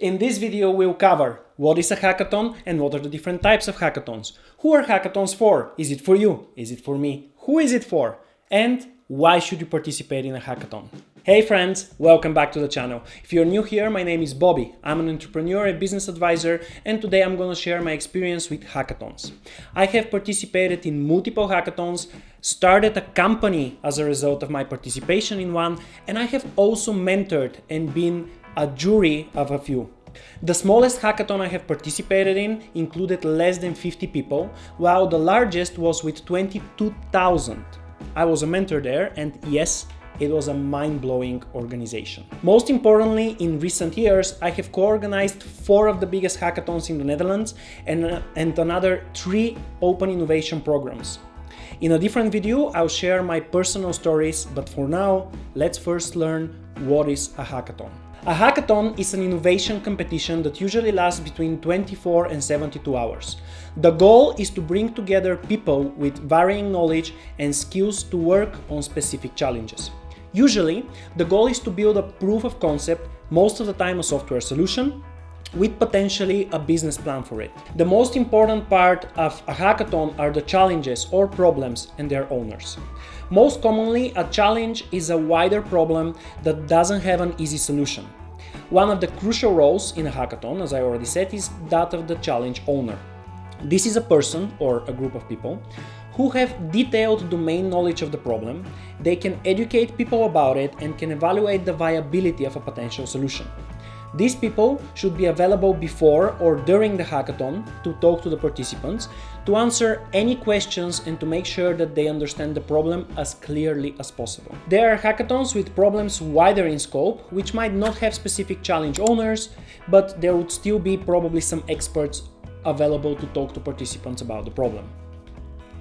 In this video, we'll cover what is a hackathon and what are the different types of hackathons. Who are hackathons for? Is it for you? Is it for me? Who is it for? And why should you participate in a hackathon? Hey friends, welcome back to the channel. If you're new here, my name is Bobby. I'm an entrepreneur, a business advisor, and today I'm going to share my experience with hackathons. I have participated in multiple hackathons, started a company as a result of my participation in one, and I have also mentored and been a jury of a few. The smallest hackathon I have participated in included less than 50 people, while the largest was with 22,000. I was a mentor there, and yes, it was a mind-blowing organization. Most importantly, in recent years, I have co-organized 4 of the biggest hackathons in the Netherlands and another 3 open innovation programs. In a different video, I'll share my personal stories, but for now, let's first learn what is a hackathon. A hackathon is an innovation competition that usually lasts between 24 and 72 hours. The goal is to bring together people with varying knowledge and skills to work on specific challenges. Usually, the goal is to build a proof of concept, most of the time a software solution, with potentially a business plan for it. The most important part of a hackathon are the challenges or problems and their owners. Most commonly, a challenge is a wider problem that doesn't have an easy solution. One of the crucial roles in a hackathon, as I already said, is that of the challenge owner. This is a person or a group of people who have detailed domain knowledge of the problem. They can educate people about it and can evaluate the viability of a potential solution. These people should be available before or during the hackathon to talk to the participants, to answer any questions and to make sure that they understand the problem as clearly as possible. There are hackathons with problems wider in scope, which might not have specific challenge owners, but there would still be probably some experts available to talk to participants about the problem.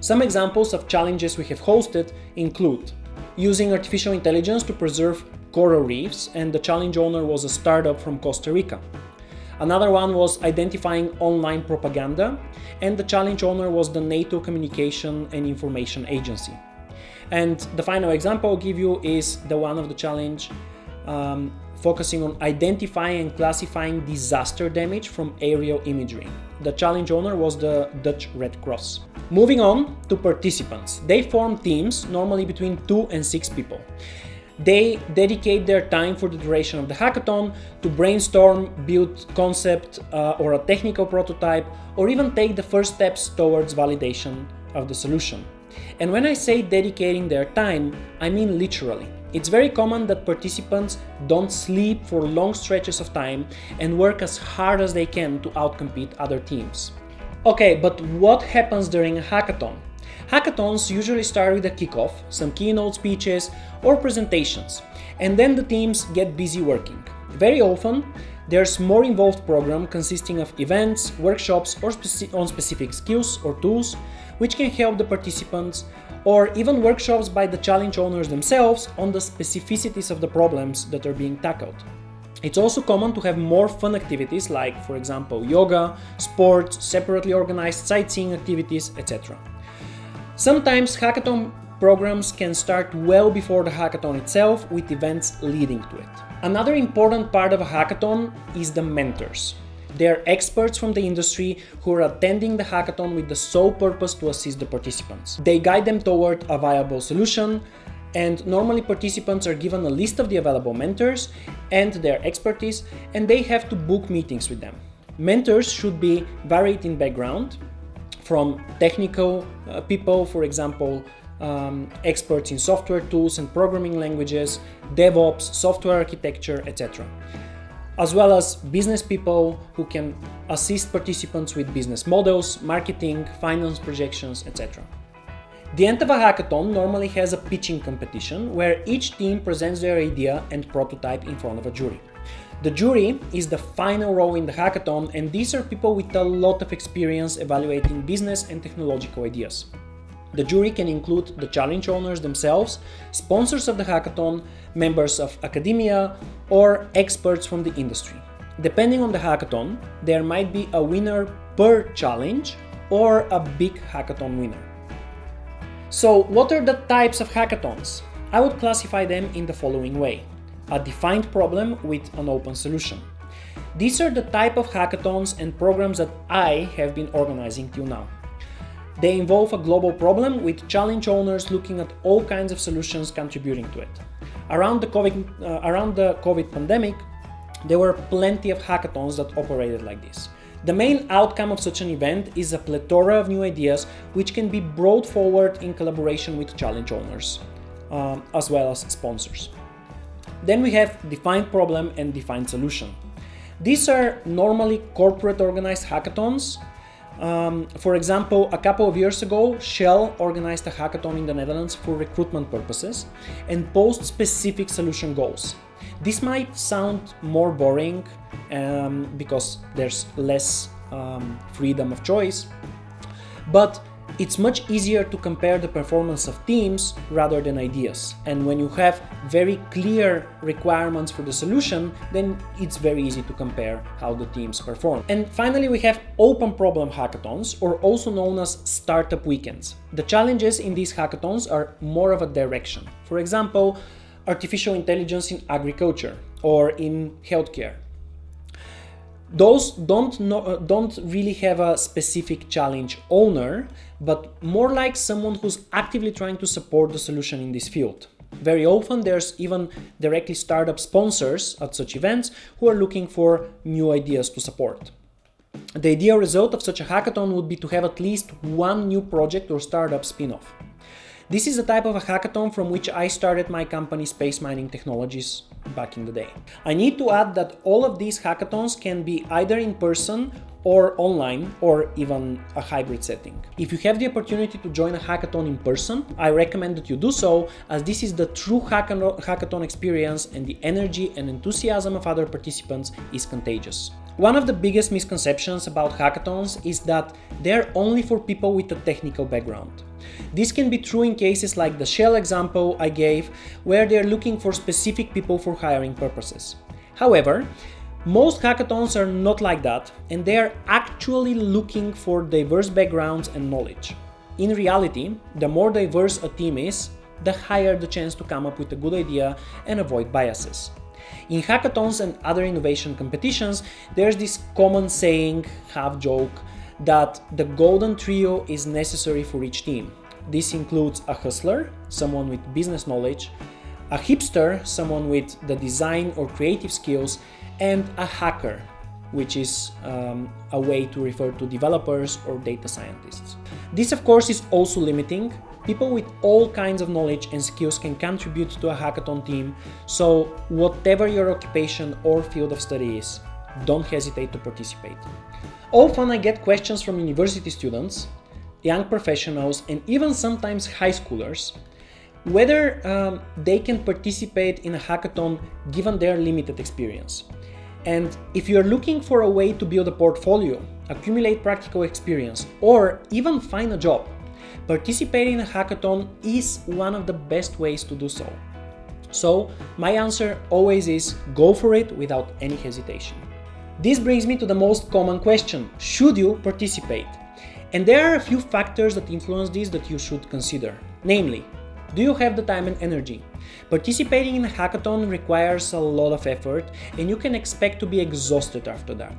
Some examples of challenges we have hosted include using artificial intelligence to preserve coral reefs, and the challenge owner was a startup from Costa Rica. Another one was identifying online propaganda, and the challenge owner was the NATO Communication and Information Agency. And the final example I'll give you is the one of the challenge focusing on identifying and classifying disaster damage from aerial imagery. The challenge owner was the Dutch Red Cross. Moving on to participants. They form teams, normally between 2 and 6 people. They dedicate their time for the duration of the hackathon to brainstorm, build concept or a technical prototype, or even take the first steps towards validation of the solution. And when I say dedicating their time, I mean literally. It's very common that participants don't sleep for long stretches of time and work as hard as they can to outcompete other teams. Okay, but what happens during a hackathon? Hackathons usually start with a kickoff, some keynote speeches or presentations, and then the teams get busy working. Very often, there's more involved program consisting of events, workshops or on specific skills or tools which can help the participants, or even workshops by the challenge owners themselves on the specificities of the problems that are being tackled. It's also common to have more fun activities like, for example, yoga, sports, separately organized sightseeing activities, etc. Sometimes hackathon programs can start well before the hackathon itself, with events leading to it. Another important part of a hackathon is the mentors. They are experts from the industry who are attending the hackathon with the sole purpose to assist the participants. They guide them toward a viable solution, and normally participants are given a list of the available mentors and their expertise, and they have to book meetings with them. Mentors should be varied in background, from technical people, for example, experts in software tools and programming languages, DevOps, software architecture, etc. As well as business people who can assist participants with business models, marketing, finance projections, etc. The end of a hackathon normally has a pitching competition where each team presents their idea and prototype in front of a jury. The jury is the final role in the hackathon, and these are people with a lot of experience evaluating business and technological ideas. The jury can include the challenge owners themselves, sponsors of the hackathon, members of academia, or experts from the industry. Depending on the hackathon, there might be a winner per challenge or a big hackathon winner. So, what are the types of hackathons? I would classify them in the following way. A defined problem with an open solution. These are the type of hackathons and programs that I have been organizing till now. They involve a global problem with challenge owners looking at all kinds of solutions contributing to it. Around the COVID pandemic, there were plenty of hackathons that operated like this. The main outcome of such an event is a plethora of new ideas which can be brought forward in collaboration with challenge owners, as well as sponsors. Then we have defined problem and defined solution. These are normally corporate organized hackathons. For example, a couple of years ago, Shell organized a hackathon in the Netherlands for recruitment purposes and posed specific solution goals. This might sound more boring because there's less freedom of choice, but it's much easier to compare the performance of teams rather than ideas. And when you have very clear requirements for the solution, then it's very easy to compare how the teams perform. And finally, we have open problem hackathons, or also known as startup weekends. The challenges in these hackathons are more of a direction. For example, artificial intelligence in agriculture or in healthcare. Those don't really have a specific challenge owner, but more like someone who's actively trying to support the solution in this field. Very often there's even directly startup sponsors at such events who are looking for new ideas to support. The ideal result of such a hackathon would be to have at least one new project or startup spin-off. This is the type of a hackathon from which I started my company Space Mining Technologies back in the day. I need to add that all of these hackathons can be either in person or online, or even a hybrid setting. If you have the opportunity to join a hackathon in person, I recommend that you do so, as this is the true hackathon experience and the energy and enthusiasm of other participants is contagious. One of the biggest misconceptions about hackathons is that they're only for people with a technical background. This can be true in cases like the Shell example I gave, where they're looking for specific people for hiring purposes. However, most hackathons are not like that, and they are actually looking for diverse backgrounds and knowledge. In reality, the more diverse a team is, the higher the chance to come up with a good idea and avoid biases. In hackathons and other innovation competitions, there's this common saying, half joke, that the golden trio is necessary for each team. This includes a hustler, someone with business knowledge, a hipster, someone with the design or creative skills, and a hacker, which is a way to refer to developers or data scientists. This, of course, is also limiting. People with all kinds of knowledge and skills can contribute to a hackathon team, so whatever your occupation or field of study is, don't hesitate to participate. Often I get questions from university students, young professionals, and even sometimes high schoolers, whether they can participate in a hackathon given their limited experience. And if you're looking for a way to build a portfolio, accumulate practical experience, or even find a job, participating in a hackathon is one of the best ways to do so. So my answer always is go for it without any hesitation. This brings me to the most common question: should you participate? And there are a few factors that influence this that you should consider. Namely, do you have the time and energy? Participating in a hackathon requires a lot of effort, and you can expect to be exhausted after that.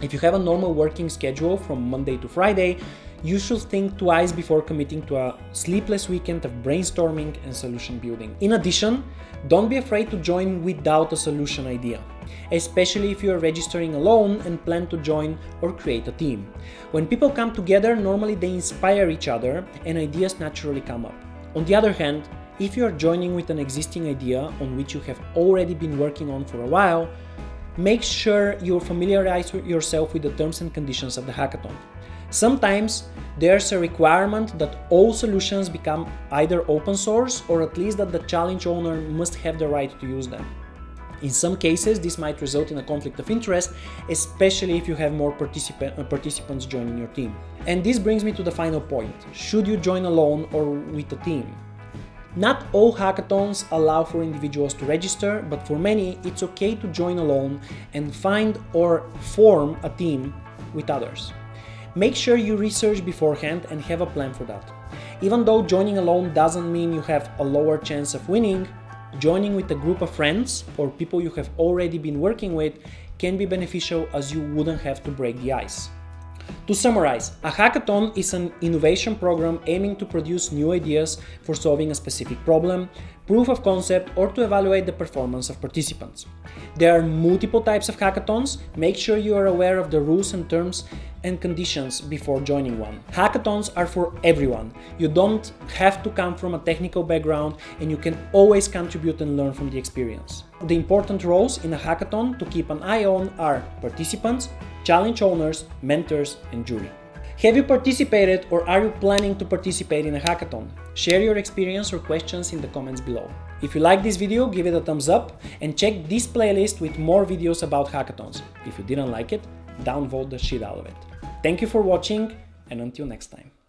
If you have a normal working schedule from Monday to Friday, you should think twice before committing to a sleepless weekend of brainstorming and solution building. In addition, don't be afraid to join without a solution idea, especially if you are registering alone and plan to join or create a team. When people come together, normally they inspire each other and ideas naturally come up. On the other hand, if you are joining with an existing idea on which you have already been working on for a while, make sure you familiarize yourself with the terms and conditions of the hackathon. Sometimes there's a requirement that all solutions become either open source, or at least that the challenge owner must have the right to use them. In some cases, this might result in a conflict of interest, especially if you have more participants joining your team. And this brings me to the final point: should you join alone or with a team? Not all hackathons allow for individuals to register, but for many, it's okay to join alone and find or form a team with others. Make sure you research beforehand and have a plan for that. Even though joining alone doesn't mean you have a lower chance of winning, joining with a group of friends or people you have already been working with can be beneficial as you wouldn't have to break the ice. To summarize, a hackathon is an innovation program aiming to produce new ideas for solving a specific problem, proof of concept, or to evaluate the performance of participants. There are multiple types of hackathons. Make sure you are aware of the rules and terms and conditions before joining one. Hackathons are for everyone. You don't have to come from a technical background, and you can always contribute and learn from the experience. The important roles in a hackathon to keep an eye on are participants, challenge owners, mentors, and jury. Have you participated or are you planning to participate in a hackathon? Share your experience or questions in the comments below. If you like this video, give it a thumbs up and check this playlist with more videos about hackathons. If you didn't like it, downvote the shit out of it. Thank you for watching, and until next time.